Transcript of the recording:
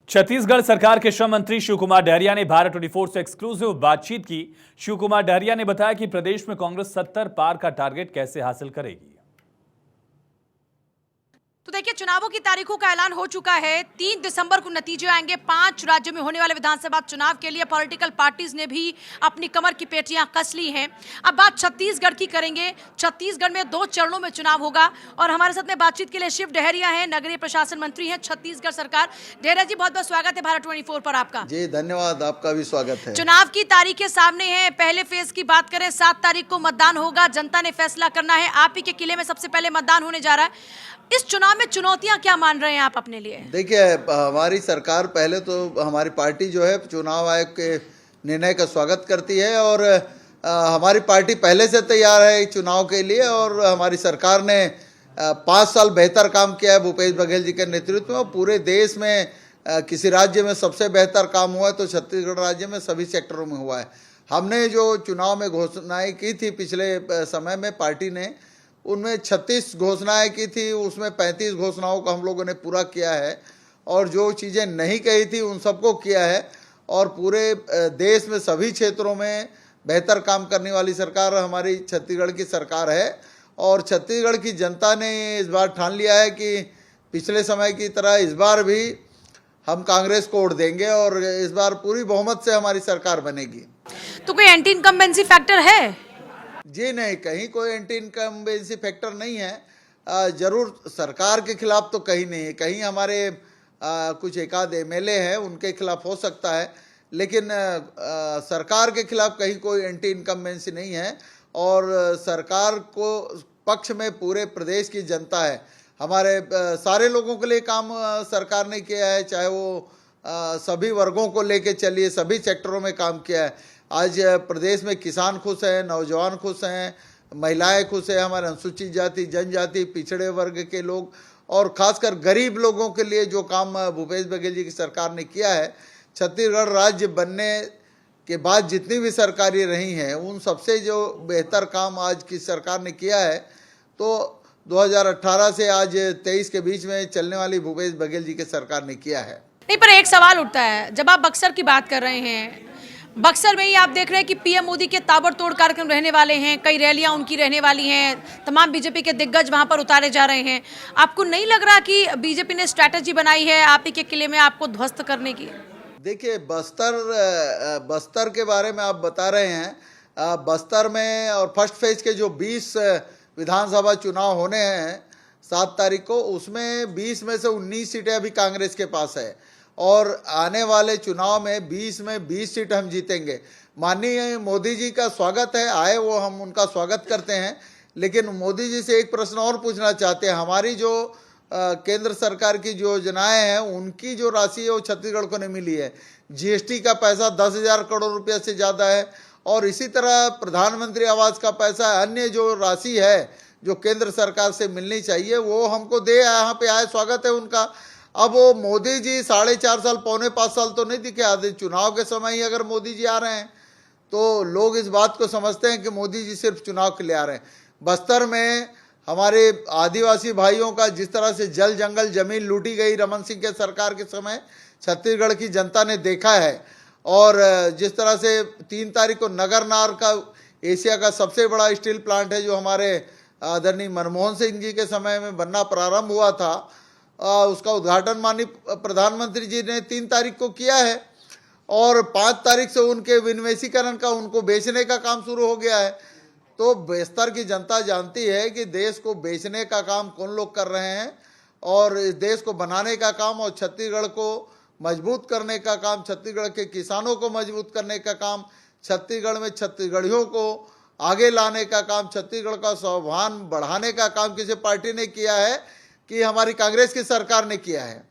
छत्तीसगढ़ सरकार के श्रम मंत्री शिव कुमार डहरिया ने भारत 24 से एक्सक्लूसिव बातचीत की। शिव कुमार डहरिया ने बताया कि प्रदेश में कांग्रेस 70 पार का टारगेट कैसे हासिल करेगी। तो देखिए, चुनावों की तारीखों का ऐलान हो चुका है। 3 दिसंबर को नतीजे आएंगे। 5 राज्यों में होने वाले विधानसभा चुनाव के लिए पॉलिटिकल पार्टीज ने भी अपनी कमर की पेटियां कस ली हैं। अब बात छत्तीसगढ़ की करेंगे। छत्तीसगढ़ में 2 चरणों में चुनाव होगा और हमारे साथ में बातचीत के लिए शिव डहरिया हैं, नगरीय प्रशासन मंत्री हैं छत्तीसगढ़ सरकार। डहरिया जी, बहुत बहुत स्वागत है भारत 24 पर आपका। जी धन्यवाद, आपका भी स्वागत है। चुनाव की तारीखें सामने हैं। पहले फेज की बात करें, 7 तारीख को मतदान होगा। जनता ने फैसला करना है। आप ही के किले में सबसे पहले मतदान होने जा रहा है। इस चुनाव में चुनौतियां क्या मान रहे हैं आप अपने लिए? देखिए, हमारी सरकार पहले तो हमारी पार्टी जो है चुनाव आयोग के निर्णय का स्वागत करती है और हमारी पार्टी पहले से तैयार है चुनाव के लिए। और हमारी सरकार ने 5 साल बेहतर काम किया है भूपेश बघेल जी के नेतृत्व में। पूरे देश में किसी राज्य में सबसे बेहतर काम हुआ है तो छत्तीसगढ़ राज्य में सभी सेक्टरों में हुआ है। हमने जो चुनाव में घोषणाएं की थी पिछले समय में, पार्टी ने उनमें 36 घोषणाएं की थी, उसमें 35 घोषणाओं को हम लोगों ने पूरा किया है और जो चीज़ें नहीं कही थी उन सबको किया है। और पूरे देश में सभी क्षेत्रों में बेहतर काम करने वाली सरकार हमारी छत्तीसगढ़ की सरकार है। और छत्तीसगढ़ की जनता ने इस बार ठान लिया है कि पिछले समय की तरह इस बार भी हम कांग्रेस को वोट देंगे और इस बार पूरी बहुमत से हमारी सरकार बनेगी। तो कोई एंटी इनकम्बेंसी फैक्टर है? जी नहीं, कहीं कोई एंटी इनकम्बेंसी फैक्टर नहीं है। जरूर सरकार के खिलाफ तो कहीं नहीं है, कहीं हमारे कुछ एकाध एमएलए हैं उनके खिलाफ हो सकता है, लेकिन सरकार के खिलाफ कहीं कोई एंटी इनकम्बेंसी नहीं है। और सरकार को पक्ष में पूरे प्रदेश की जनता है। हमारे सारे लोगों के लिए काम सरकार ने किया है, चाहे वो सभी वर्गों को लेके चलिए, सभी सेक्टरों में काम किया है। आज प्रदेश में किसान खुश हैं, नौजवान खुश हैं, महिलाएं खुश हैं, हमारे अनुसूचित जाति, जनजाति, पिछड़े वर्ग के लोग और खासकर गरीब लोगों के लिए जो काम भूपेश बघेल जी की सरकार ने किया है। छत्तीसगढ़ राज्य बनने के बाद जितनी भी सरकारें रही हैं उन सबसे जो बेहतर काम आज की सरकार ने किया है। तो 2018 से आज 23 के बीच में चलने वाली भूपेश बघेल जी की सरकार ने किया है। नहीं, पर एक सवाल उठता है, जब आप बक्सर की बात कर रहे हैं, बक्सर में ही आप देख रहे हैं कि पीएम मोदी के ताबड़तोड़ कार्यक्रम रहने वाले हैं, कई रैलियां उनकी रहने वाली हैं, तमाम बीजेपी के दिग्गज वहां पर उतारे जा रहे हैं। आपको नहीं लग रहा कि बीजेपी ने स्ट्रैटेजी बनाई है आप ही के किले में आपको ध्वस्त करने की? देखिए, बस्तर के बारे में आप बता रहे हैं। बस्तर में और फर्स्ट फेज के जो 20 विधानसभा चुनाव होने हैं 7 तारीख को, उसमें 20 में से 19 सीटें अभी कांग्रेस के पास है और आने वाले चुनाव में 20 में 20 सीट हम जीतेंगे। माननीय मोदी जी का स्वागत है, आए वो, हम उनका स्वागत करते हैं। लेकिन मोदी जी से एक प्रश्न और पूछना चाहते हैं। हमारी जो केंद्र सरकार की जो योजनाएं हैं उनकी जो राशि है वो छत्तीसगढ़ को नहीं मिली है। जीएसटी का पैसा 10,000 करोड़ रुपये से ज़्यादा है और इसी तरह प्रधानमंत्री आवास का पैसा, अन्य जो राशि है जो केंद्र सरकार से मिलनी चाहिए वो हमको दे, यहाँ पे आए, स्वागत है उनका। अब वो मोदी जी 4.5 साल, पौने 5 साल तो नहीं दिखे, आधे चुनाव के समय ही अगर मोदी जी आ रहे हैं तो लोग इस बात को समझते हैं कि मोदी जी सिर्फ चुनाव के लिए आ रहे हैं। बस्तर में हमारे आदिवासी भाइयों का जिस तरह से जल जंगल जमीन लूटी गई रमन सिंह के सरकार के समय, छत्तीसगढ़ की जनता ने देखा है। और जिस तरह से 3 तारीख को नगरनार का एशिया का सबसे बड़ा स्टील प्लांट है जो हमारे आदरणीय मनमोहन सिंह जी के समय में बनना प्रारंभ हुआ था, उसका उद्घाटन माननीय प्रधानमंत्री जी ने 3 तारीख को किया है और 5 तारीख से उनके विनिवेशीकरण का, उनको बेचने का काम शुरू हो गया है। तो बस्तर की जनता जानती है कि देश को बेचने का काम कौन लोग कर रहे हैं और इस देश को बनाने का काम और छत्तीसगढ़ को मजबूत करने का काम, छत्तीसगढ़ के किसानों को मजबूत करने का काम, छत्तीसगढ़ में छत्तीसगढ़ियों को आगे लाने का काम, छत्तीसगढ़ का स्वाभिमान बढ़ाने का काम किसी पार्टी ने किया है कि हमारी कांग्रेस की सरकार ने किया है।